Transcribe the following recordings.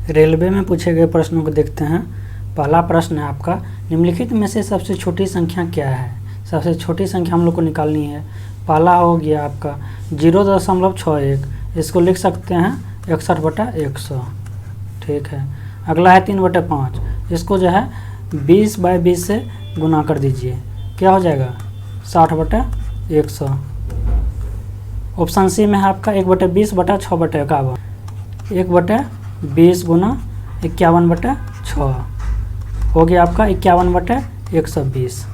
Railway में पूछे गए प्रश्नों को देखते हैं। पहला प्रश्न है आपका, निम्नलिखित में से सबसे छोटी संख्या क्या है। सबसे छोटी संख्या हम लोग को निकालनी है। पहला हो गया आपका 0.61, इसको लिख सकते हैं 61/100। ठीक है। अगला है 3/5, इसको जो है 20/20 से गुना कर दीजिए, क्या हो जाएगा 60/100। ऑप्शन सी में है आपका 1/20/6/51, 1/20 गुना 51/6 हो गया आपका 51/120।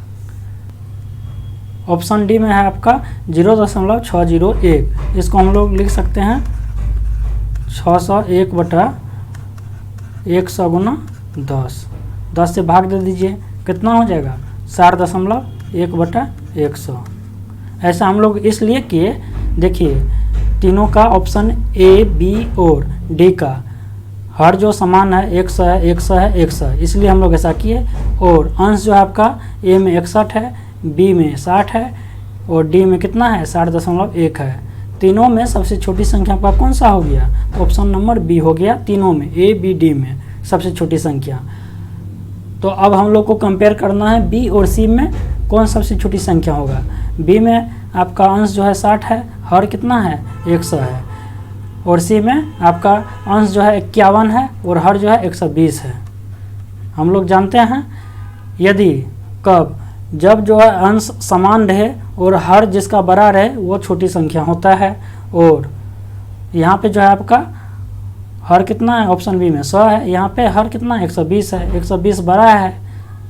ऑप्शन डी में है आपका 0.601, इसको हम लोग लिख सकते हैं 601/100 गुना 10 से भाग दे दीजिए, कितना हो जाएगा 4.1/100। ऐसा हम लोग इसलिए किए, देखिए तीनों का ऑप्शन ए, बी और डी का हर जो समान है 100 है, 100 है, 100, इसलिए हम लोग ऐसा किए। और अंश जो है आपका ए में 61 है, बी में 60 है और डी में कितना है 60.1 है। तीनों में सबसे छोटी संख्या आपका कौन सा हो गया, तो ऑप्शन नंबर बी हो गया। तीनों में ए, बी, डी में सबसे छोटी संख्या। तो अब हम लोग को कंपेयर करना है बी और सी में कौन सबसे छोटी संख्या होगा। बी में आपका अंश जो है 60 है, हर कितना है 100 है, और सी में आपका अंश जो है 51 है और हर जो है 120 है। हम लोग जानते हैं यदि कब जब जो है अंश समान रहे और हर जिसका बड़ा रहे वो छोटी संख्या होता है। और यहाँ पे जो है आपका हर कितना है, ऑप्शन बी में 100 है, यहाँ पे हर कितना है 120 है, 120 बड़ा है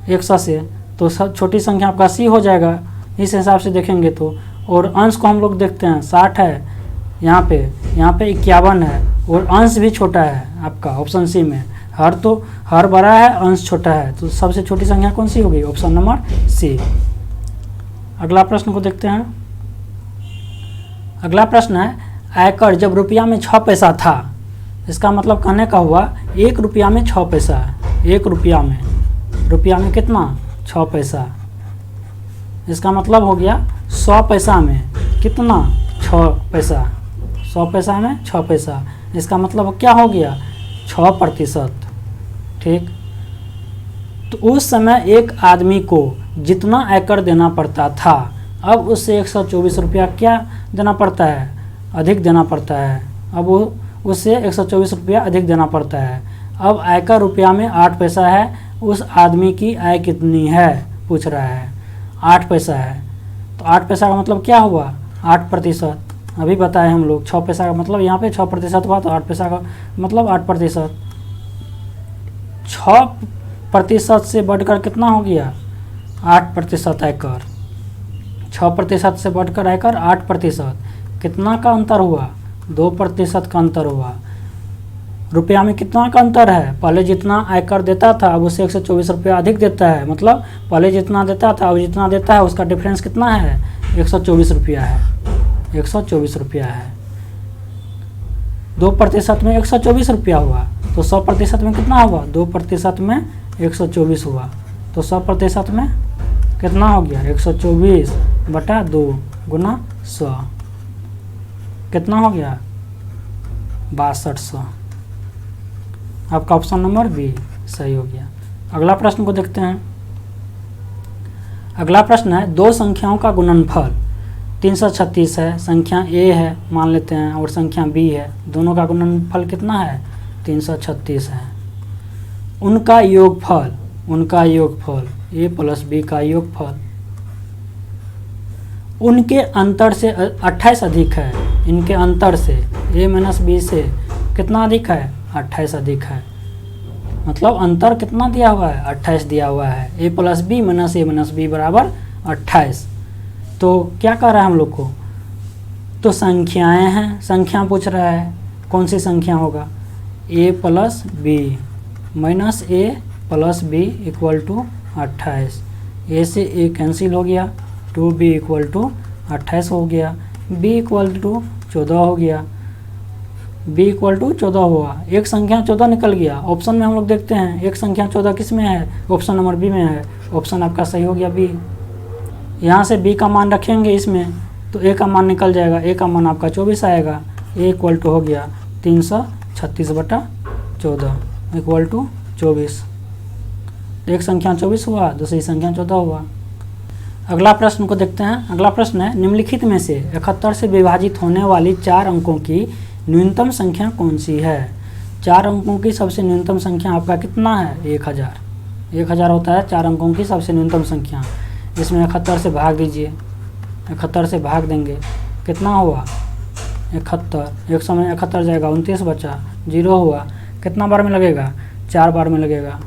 100 से, तो सब छोटी संख्या आपका सी हो जाएगा इस हिसाब से देखेंगे तो। और अंश को हम लोग देखते हैं 60 है, यहाँ पे 51 है और अंश भी छोटा है आपका ऑप्शन सी में। हर बड़ा है, अंश छोटा है, तो सबसे छोटी संख्या कौन सी होगी, ऑप्शन नंबर सी। अगला प्रश्न को देखते हैं। अगला प्रश्न है, आयकर जब रुपया में 6 पैसा था, इसका मतलब कहने का हुआ 1 रुपया में 6 पैसा। 1 रुपया में कितना 6 पैसा, इसका मतलब हो गया 100 पैसा में कितना 6 पैसा। 100 पैसा में 6 पैसा, इसका मतलब क्या हो गया 6%। ठीक। तो उस समय एक आदमी को जितना आयकर देना पड़ता था, अब उससे 124 रुपया क्या देना पड़ता है, अधिक देना पड़ता है। अब वो उससे 124 रुपया अधिक देना पड़ता है। अब आयकर रुपया में 8 पैसा है, उस आदमी की आय कितनी है पूछ रहा है। 8 पैसा है, तो 8 पैसा का मतलब क्या हुआ 8%। अभी बताए हम लोग 6 पैसा का मतलब यहाँ पे 6% हुआ, तो 8 पैसा का मतलब 8%। 6% से बढ़कर कितना हो गया 8% आयकर। 6% से बढ़कर आयकर 8%, कितना का अंतर हुआ 2% का अंतर हुआ। रुपया में कितना का अंतर है, पहले जितना आयकर देता था अब उससे 124 रुपया अधिक देता है, मतलब पहले जितना देता था अब जितना देता है उसका डिफरेंस कितना है 124 रुपया है। 124 रुपया है। 2% में 124 रुपया हुआ, तो 100% में कितना हुआ 2% में 124 हुआ, तो 100% में कितना हो गया 124/2 गुना 100, कितना हो गया 6200। आपका ऑप्शन नंबर बी सही हो गया। अगला प्रश्न को देखते हैं। अगला प्रश्न है, दो संख्याओं का गुणनफल 336 है, संख्या ए है मान लेते हैं और संख्या बी है, दोनों का गुणनफल कितना है 336 है। उनका योगफल ए प्लस बी का योगफल उनके अंतर से 28 अधिक है। इनके अंतर से ए माइनस बी से कितना अधिक है 28 अधिक है, मतलब अंतर कितना दिया हुआ है 28 दिया हुआ है। ए प्लस बी माइनस ए माइनस बी बराबर 28। तो क्या कर रहा है हम लोग को, तो संख्याएं हैं, संख्या पूछ रहा है कौन सी संख्या होगा, A plus B minus A plus B equal to 28। A से ए कैंसिल हो गया, 2b इक्वल टू 28 हो गया, b इक्वल टू 14 हो गया, b इक्वल टू 14 हुआ। एक संख्या 14 निकल गया। ऑप्शन में हम लोग देखते हैं एक संख्या 14 किस में है, ऑप्शन नंबर बी में है। ऑप्शन आपका सही हो गया बी। यहाँ से b का मान रखेंगे इसमें तो a का मान निकल जाएगा, a का मान आपका 24 आएगा। a इक्वल टू हो गया 336/14। Equal to 24। एक संख्या 24 हुआ, दूसरी संख्या 14 हुआ। अगला प्रश्न को देखते हैं। अगला प्रश्न है, निम्नलिखित में से 71 से विभाजित होने वाली 4 अंकों की न्यूनतम संख्या कौन सी है? 4 अंकों की सबसे न्यूनतम संख्या आपका कितना है? 1000। 1000 होता है 4 अंकों की सबसे न्यूनतम संख्या। इसमें 71 से भाग दीजिए, 71 से भाग देंगे, कितना हुआ? 71। 100 में 71 जाएगा, 29 बचा, 0 हुआ। कितना बार में लगेगा? 4 बार में लगेगा।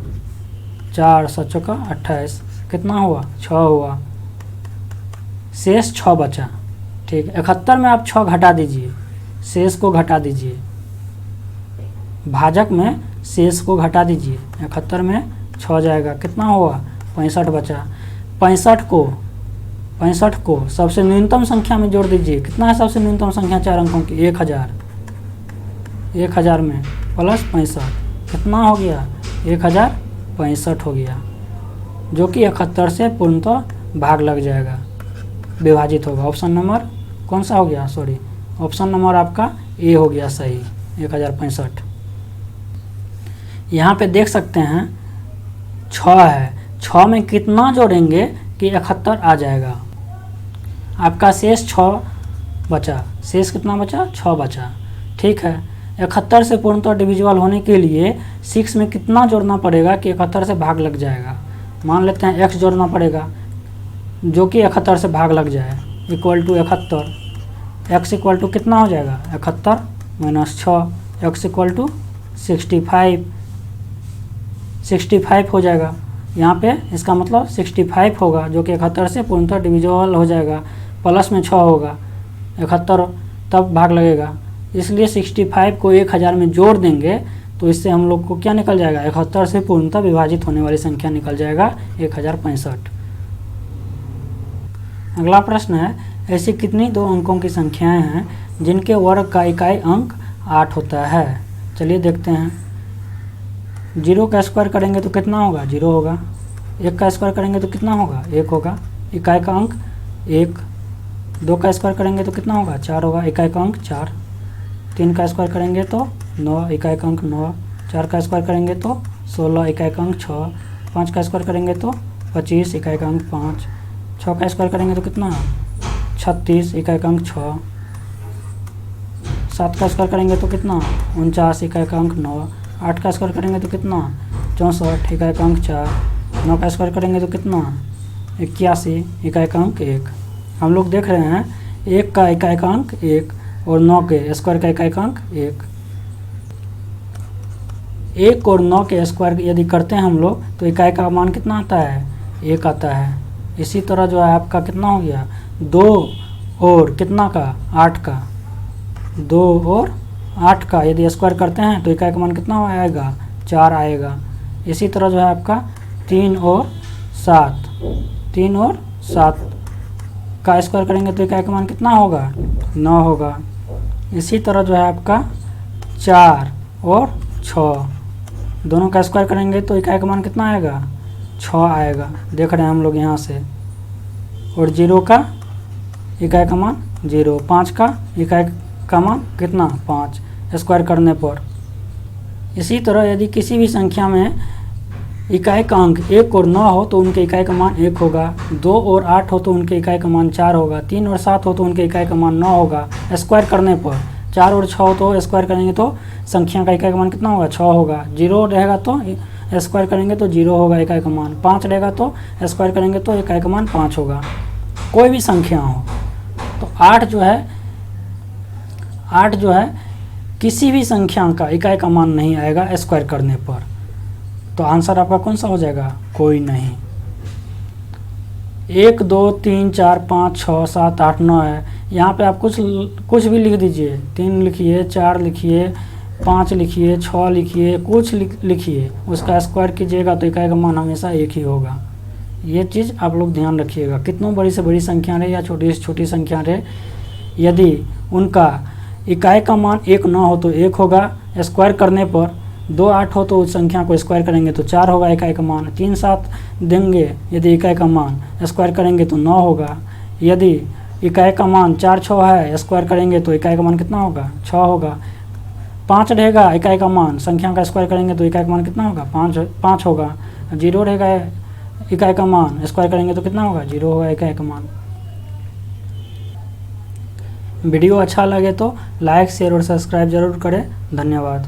4 7 का 28, कितना हुआ? 6 हुआ। शेष 6 बचा। ठीक, 71 में आप 6 घटा दीजिए, शेष को घटा दीजिए। भाजक में शेष को घटा दीजिए, 71 में 6 जाएगा, कितना हुआ? 65 बचा। 65 को सबसे न्यूनतम संख्या में जोड़ दीजिए। कितना है सबसे न्यूनतम संख्या 4 अंकों की? 1000। 1000 में प्लस 65, कितना हो गया? 1065 हो गया, जो कि 71 से पूर्णतः भाग लग जाएगा, विभाजित होगा। ऑप्शन नंबर कौन सा हो गया? सॉरी, ऑप्शन नंबर आपका ए हो गया सही, 1065। यहाँ पे देख सकते हैं 6 है, 6 में कितना जोड़ेंगे कि 71 आ जाएगा? आपका शेष 6 बचा। शेष कितना बचा? 6 बचा। ठीक है, 71 से पूर्णतः डिविजिबल होने के लिए 6 में कितना जोड़ना पड़ेगा कि 71 से भाग लग जाएगा? मान लेते हैं x जोड़ना पड़ेगा, जो कि 71 से भाग लग जाए, equal to 71। x equal to कितना हो जाएगा? 71 माइनस 6, x इक्वल टू 65 हो जाएगा। यहाँ पे इसका मतलब 65 होगा, जो कि 71 से पूर्णतः डिविजिबल हो जाएगा। प्लस में 6 होगा, 71 तब भाग लगेगा, इसलिए 65 को 1000 में जोड़ देंगे तो इससे हम लोग को क्या निकल जाएगा? 71 से पूर्णतः विभाजित होने वाली संख्या निकल जाएगा 1065। अगला प्रश्न है, ऐसी कितनी 2 अंकों की संख्याएं हैं जिनके वर्ग का इकाई अंक 8 होता है? चलिए देखते हैं। 0 का स्क्वायर करेंगे तो कितना होगा? 0 होगा। 1 का स्क्वायर करेंगे तो कितना होगा? 1 होगा, इकाई का अंक 1। 2 का स्क्वायर करेंगे तो कितना होगा? 4 होगा, इकाई का अंक 4। 3 का स्क्वायर करेंगे तो 9, इकाई का अंक 9। 4 का स्क्वायर करेंगे तो 16, इकाई का अंक 6। 5 का स्क्वायर करेंगे तो 25, इकाई का अंक 5। 6 का स्क्वायर करेंगे तो कितना? 36, इकाई का अंक 6। 7 का स्क्वायर करेंगे तो कितना? 49, इकाई का अंक 9। 8 का स्क्वायर करेंगे तो कितना? 64, इकाई का अंक 4। 9 का स्क्वायर करेंगे तो कितना? 81, इकाई का अंक 1। हम लोग देख रहे हैं 1 का इकाई का अंक 1 और 9 के स्क्वायर का इकाई का अंक 1। 1 और 9 के स्क्वायर यदि करते हैं हम लोग तो इकाई का मान कितना आता है? 1 आता है। इसी तरह जो है आपका कितना हो गया? 2 और कितना का? 8 का। 2 और 8 का यदि स्क्वायर करते हैं तो इकाई का मान कितना आएगा? 4 आएगा। इसी तरह जो है आपका 3 और 7 का स्क्वायर करेंगे तो इकाई का मान कितना होगा? 9 होगा। इसी तरह जो है आपका 4 और 6 दोनों का स्क्वायर करेंगे तो इकाई का मान कितना आएगा? 6 आएगा, देख रहे हैं हम लोग यहाँ से। और 0 का इकाई का मान 0, 5 का इकाई का मान कितना? 5 स्क्वायर करने पर। इसी तरह यदि किसी भी संख्या में इकाई का अंक 1 और 9 हो तो उनके इकाई का मान 1 होगा। 2 और 8 हो तो उनके इकाई का मान 4 होगा। 3 और 7 हो तो उनके इकाई का मान 9 होगा स्क्वायर करने पर। 4 और 6 हो तो स्क्वायर करेंगे तो संख्या का इकाई का मान कितना होगा? 6 होगा। 0 रहेगा तो स्क्वायर करेंगे तो 0 होगा इकाई का मान। 5 रहेगा तो स्क्वायर करेंगे तो इकाई का मान 5 होगा। कोई भी संख्या हो तो 8 जो है किसी भी संख्या का इकाई का मान नहीं आएगा स्क्वायर करने पर। तो आंसर आपका कौन सा हो जाएगा? कोई नहीं। 1 2 3 4 5 6 7 8 9 है। यहाँ पे आप कुछ भी लिख दीजिए। 3 लिखिए, 4 लिखिए, 5 लिखिए, 6 लिखिए, कुछ लिखिए, उसका स्क्वायर कीजिएगा तो इकाई का मान हमेशा 1 ही होगा। ये चीज़ आप लोग ध्यान रखिएगा। कितनों बड़ी से बड़ी संख्या रहे या छोटी से छोटी संख्या रहे, यदि उनका इकाई का मान 1 ना हो तो 1 होगा स्क्वायर करने पर। 2 8 हो तो उस संख्या को स्क्वायर करेंगे तो 4 होगा इकाई का मान। 3 7 देंगे यदि इकाई का मान स्क्वायर करेंगे तो 9 होगा। यदि इकाई का मान 4 6 है स्क्वायर करेंगे तो इकाई का मान कितना होगा? 6 होगा। 5 रहेगा इकाई का मान, संख्या का स्क्वायर करेंगे तो इकाई का मान कितना होगा, 5 होगा। 0 रहेगा इकाई का मान, स्क्वायर करेंगे तो कितना होगा, 0 होगा इकाई का मान। वीडियो अच्छा लगे तो लाइक शेयर और सब्सक्राइब जरूर करें। धन्यवाद।